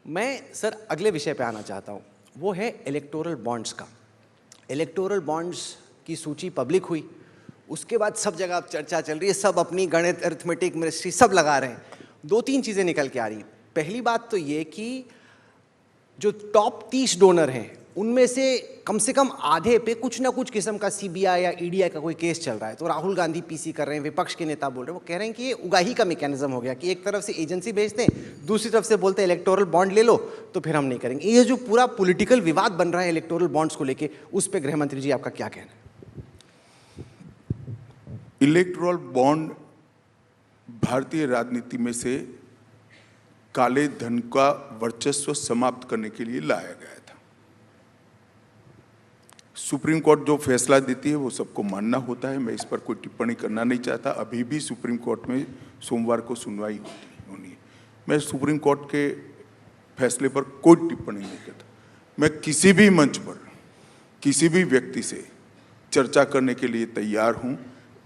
मैं सर अगले विषय पे आना चाहता हूँ, वो है इलेक्टोरल बॉन्ड्स का। इलेक्टोरल बॉन्ड्स की सूची पब्लिक हुई, उसके बाद सब जगह अब चर्चा चल रही है, सब अपनी गणित अरिथमेटिक मिनिस्ट्री सब लगा रहे हैं। दो तीन चीज़ें निकल के आ रही हैं। पहली बात तो ये कि जो टॉप 30 डोनर हैं उनमें से कम आधे पे कुछ ना कुछ किस्म का सीबीआई या ईडीआई का कोई केस चल रहा है। तो राहुल गांधी पीसी कर रहे हैं, विपक्ष के नेता बोल रहे हैं, वो कह रहे हैं कि ये उगाही का मैकेनिज्म हो गया कि एक तरफ से एजेंसी भेजते हैं, दूसरी तरफ से बोलते हैं इलेक्टोरल बॉन्ड ले लो, तो फिर हम नहीं करेंगे। ये जो पूरा पॉलिटिकल विवाद बन रहा है इलेक्टोरल बॉन्ड्स को लेके, उस पर गृह मंत्री जी आपका क्या कहना है? इलेक्टोरल बॉन्ड भारतीय राजनीति में से काले धन का वर्चस्व समाप्त करने के लिए लाया गया था। सुप्रीम कोर्ट जो फैसला देती है वो सबको मानना होता है, मैं इस पर कोई टिप्पणी करना नहीं चाहता। अभी भी सुप्रीम कोर्ट में सोमवार को सुनवाई होनी है। मैं सुप्रीम कोर्ट के फैसले पर कोई टिप्पणी नहीं करता। मैं किसी भी मंच पर किसी भी व्यक्ति से चर्चा करने के लिए तैयार हूँ।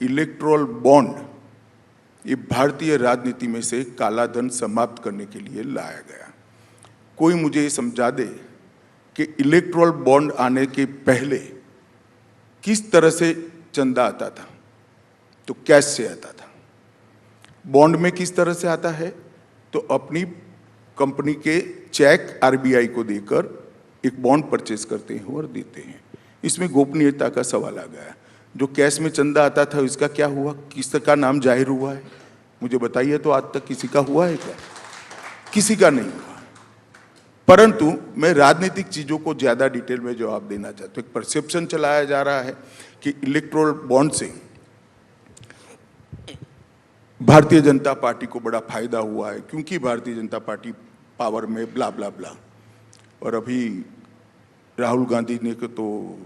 इलेक्टोरल बॉन्ड ये भारतीय राजनीति में से काला धन समाप्त करने के लिए लाया गया। कोई मुझे ये समझा दे कि इलेक्टोरल बॉन्ड आने के पहले किस तरह से चंदा आता था, तो कैश से आता था। बॉन्ड में किस तरह से आता है, तो अपनी कंपनी के चेक आरबीआई को देकर एक बॉन्ड परचेज करते हैं और देते हैं। इसमें गोपनीयता का सवाल आ गया। जो कैश में चंदा आता था इसका क्या हुआ, किसका नाम जाहिर हुआ है, मुझे बताइए। तो आज तक किसी का हुआ है क्या? किसी का नहीं हुआ। परंतु मैं राजनीतिक चीजों को ज्यादा डिटेल में जवाब देना चाहता हूं। एक परसेप्शन चलाया जा रहा है कि इलेक्टोरल बॉन्ड से भारतीय जनता पार्टी को बड़ा फायदा हुआ है क्योंकि भारतीय जनता पार्टी पावर में ब्ला ब्ला ब्ला। और अभी राहुल गांधी ने तो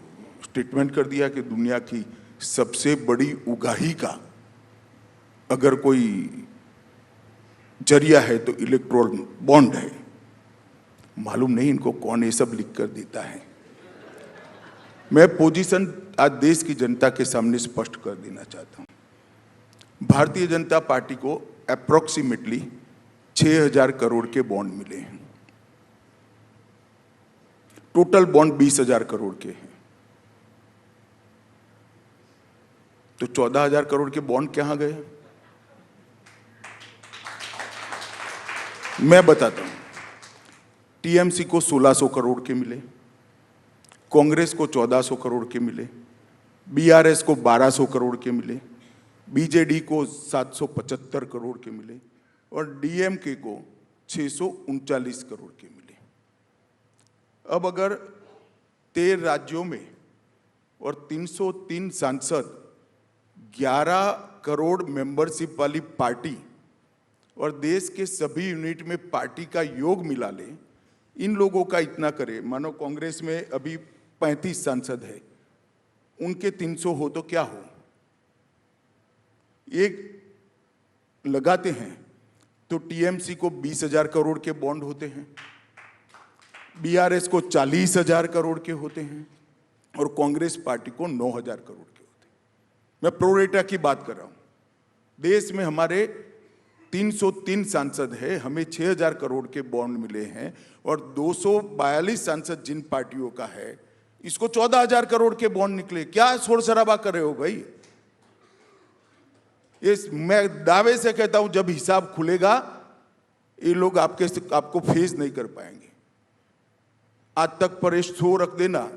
स्टेटमेंट कर दिया कि दुनिया की सबसे बड़ी उगाही का अगर कोई जरिया है तो इलेक्टोरल बॉन्ड है। मालूम नहीं इनको कौन ये सब लिख कर देता है। मैं पोजीशन आज देश की जनता के सामने स्पष्ट कर देना चाहता हूं। भारतीय जनता पार्टी को अप्रोक्सीमेटली 6,000 करोड़ के बॉन्ड मिले हैं। टोटल बॉन्ड 20,000 करोड़ के हैं। तो 14,000 करोड़ के बॉन्ड कहां गए? मैं बताता हूं। टीएमसी को 1,600 करोड़ के मिले, कांग्रेस को 1,400 करोड़ के मिले, बीआरएस को 1,200 करोड़ के मिले, बीजेडी को 775 करोड़ के मिले और डीएमके को 639 करोड़ के मिले। अब अगर 13 राज्यों में और 303 सांसद, 11 करोड़ मेंबरशिप वाली पार्टी और देश के सभी यूनिट में पार्टी का योग मिला ले, इन लोगों का इतना करे। मानो कांग्रेस में अभी 35 सांसद है, उनके 300 हो तो क्या हो? एक लगाते हैं तो टीएमसी को 20,000 करोड़ के बॉन्ड होते हैं, बीआरएस को 40,000 करोड़ के होते हैं और कांग्रेस पार्टी को 9,000 करोड़ के होते हैं। मैं प्रोरेटा की बात कर रहा हूं। देश में हमारे 303 सांसद है, हमें 6,000 करोड़ के बॉन्ड मिले हैं और 242 सांसद जिन पार्टियों का है, इसको 14,000 करोड़ के बॉन्ड निकले। क्या शोर शराबा कर रहे हो भाई? ये मैं दावे से कहता हूं, जब हिसाब खुलेगा ये लोग आपको फेस नहीं कर पाएंगे। आज तक पर शो रख देना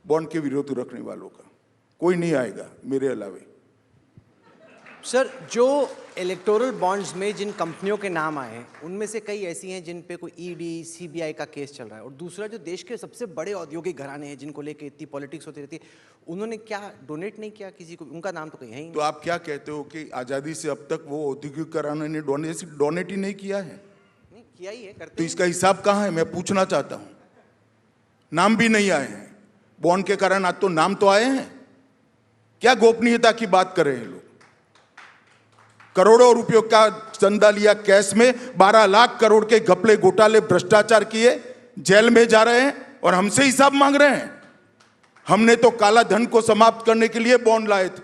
बॉन्ड के विरोध रखने वालों का, कोई नहीं आएगा मेरे अलावे। सर, जो इलेक्टोरल बॉन्ड्स में जिन कंपनियों के नाम आए हैं उनमें से कई ऐसी हैं जिन पे कोई ईडी सीबीआई का केस चल रहा है, और दूसरा जो देश के सबसे बड़े औद्योगिक घराने हैं जिनको लेके इतनी पॉलिटिक्स होती रहती है, उन्होंने क्या डोनेट नहीं किया किसी को? उनका नाम तो कहीं है ही नहीं। तो आप क्या कहते हो कि आज़ादी से अब तक वो औद्योगिक घराने ने डोनेट ही नहीं किया है? नहीं किया ही है, करते। तो इसका हिसाब कहाँ है? मैं पूछना चाहता हूँ। नाम भी नहीं आए हैं बॉन्ड के कारण, आज तो नाम तो आए हैं। क्या गोपनीयता की बात कर रहे हैं लोग? करोड़ों रुपयों का चंदा लिया कैश में, 12 लाख करोड़ के घपले घोटाले भ्रष्टाचार किए, जेल में जा रहे हैं और हमसे हिसाब मांग रहे हैं। हमने तो काला धन को समाप्त करने के लिए बॉन्ड लाए थे।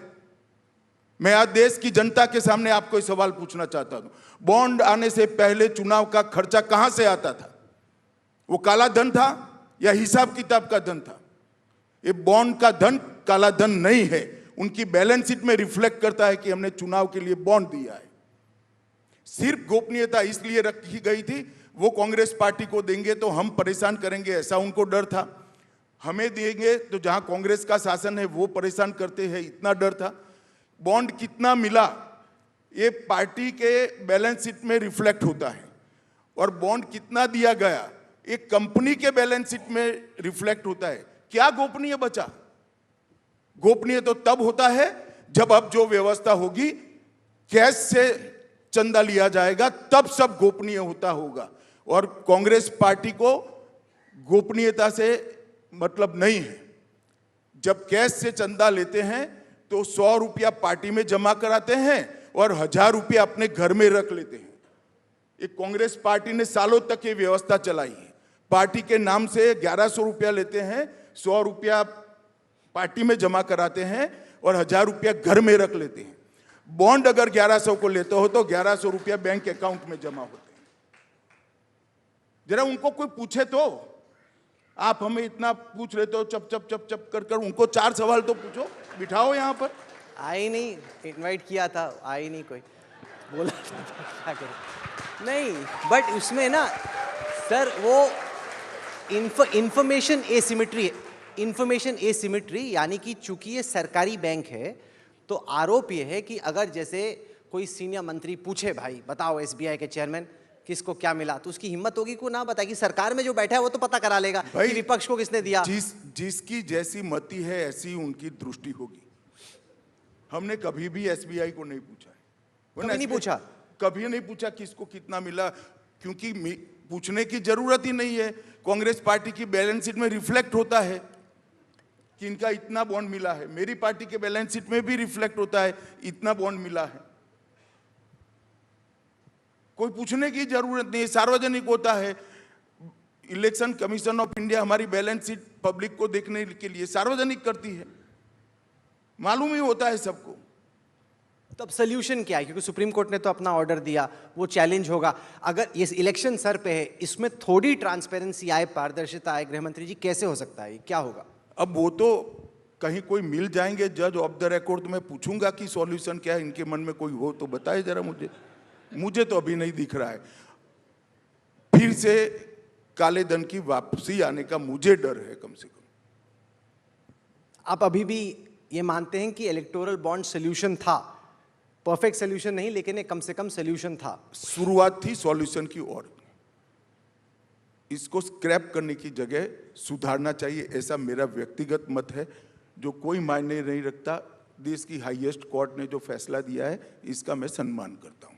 मैं आज देश की जनता के सामने आपको एक सवाल पूछना चाहता हूं। बॉन्ड आने से पहले चुनाव का खर्चा कहां से आता था? वो काला धन था या हिसाब किताब का धन था? ये बॉन्ड का धन काला धन नहीं है, उनकी बैलेंस शीट में रिफ्लेक्ट करता है कि हमने चुनाव के लिए बॉन्ड दिया है। सिर्फ गोपनीयता इसलिए रखी गई थी, वो कांग्रेस पार्टी को देंगे तो हम परेशान करेंगे, ऐसा उनको डर था। हमें देंगे तो जहां कांग्रेस का शासन है वो परेशान करते हैं, इतना डर था। बॉन्ड कितना मिला ये पार्टी के बैलेंस शीट में रिफ्लेक्ट होता है, और बॉन्ड कितना दिया गया एक कंपनी के बैलेंस शीट में रिफ्लेक्ट होता है। क्या गोपनीय बचा? गोपनीय तो तब होता है जब अब जो व्यवस्था होगी, कैश से चंदा लिया जाएगा, तब सब गोपनीय होता होगा। और कांग्रेस पार्टी को गोपनीयता से मतलब नहीं है। जब कैश से चंदा लेते हैं तो 100 रुपया पार्टी में जमा कराते हैं और 1000 रुपया अपने घर में रख लेते हैं। एक कांग्रेस पार्टी ने सालों तक ये व्यवस्था चलाई है। पार्टी के नाम से 1100 रुपया लेते हैं, 100 रुपया पार्टी में जमा कराते हैं और 1000 रुपया घर में रख लेते हैं। बॉन्ड अगर 1100 को लेते हो तो 1100 रुपया बैंक अकाउंट में जमा होते हैं। जरा उनको कोई पूछे तो, आप हमें इतना पूछ रहे हो चप चप चप चप कर उनको 4 सवाल तो पूछो, बिठाओ यहाँ पर। आई नहीं, इनवाइट किया था, आई नहीं कोई, बोला था क्या करें। नहीं, बट उसमें ना सर वो इंफॉर्मेशन एसिमेट्री, यानी कि चूंकि ये सरकारी बैंक है तो आरोप ये है कि अगर जैसे कोई सीनियर मंत्री पूछे, भाई बताओ एसबीआई के चेयरमैन किसको क्या मिला, तो उसकी हिम्मत होगी को ना बताए कि सरकार में जो बैठा है वो तो पता करा लेगा कि विपक्ष को किसने दिया। जिसकी जैसी मति है ऐसी उनकी दृष्टि होगी। हमने कभी भी एसबीआई को नहीं पूछा है, कभी नहीं पूछा, कभी नहीं पूछा किसको कितना मिला, क्योंकि पूछने की जरूरत ही नहीं है। कांग्रेस पार्टी की बैलेंस शीट में रिफ्लेक्ट होता है कि इनका इतना बॉन्ड मिला है। मेरी पार्टी के बैलेंस शीट में भी रिफ्लेक्ट होता है इतना बॉन्ड मिला है। कोई पूछने की जरूरत नहीं है, सार्वजनिक होता है। इलेक्शन कमीशन ऑफ इंडिया हमारी बैलेंस शीट पब्लिक को देखने के लिए सार्वजनिक करती है, मालूम ही होता है सबको। तब सोल्यूशन क्या है? क्योंकि सुप्रीम कोर्ट ने तो अपना ऑर्डर दिया, वो चैलेंज होगा। अगर ये इलेक्शन सर पे है, इसमें थोड़ी ट्रांसपेरेंसी आए, पारदर्शिता आए, गृह मंत्री जी कैसे हो सकता है, क्या होगा? अब वो तो कहीं कोई मिल जाएंगे जज ऑफ द रिकॉर्ड, तो मैं पूछूंगा कि सॉल्यूशन क्या है, इनके मन में कोई हो तो बताए जरा मुझे तो अभी नहीं दिख रहा है। फिर से काले धन की वापसी आने का मुझे डर है कम से कम। आप अभी भी ये मानते हैं कि इलेक्टोरल बॉन्ड सोल्यूशन था, परफेक्ट सोल्यूशन नहीं लेकिन एक कम से कम सोल्यूशन था, शुरुआत थी सॉल्यूशन की ओर। इसको स्क्रैप करने की जगह सुधारना चाहिए, ऐसा मेरा व्यक्तिगत मत है, जो कोई मायने नहीं रखता। देश की हाईएस्ट कोर्ट ने जो फैसला दिया है इसका मैं सम्मान करता हूं।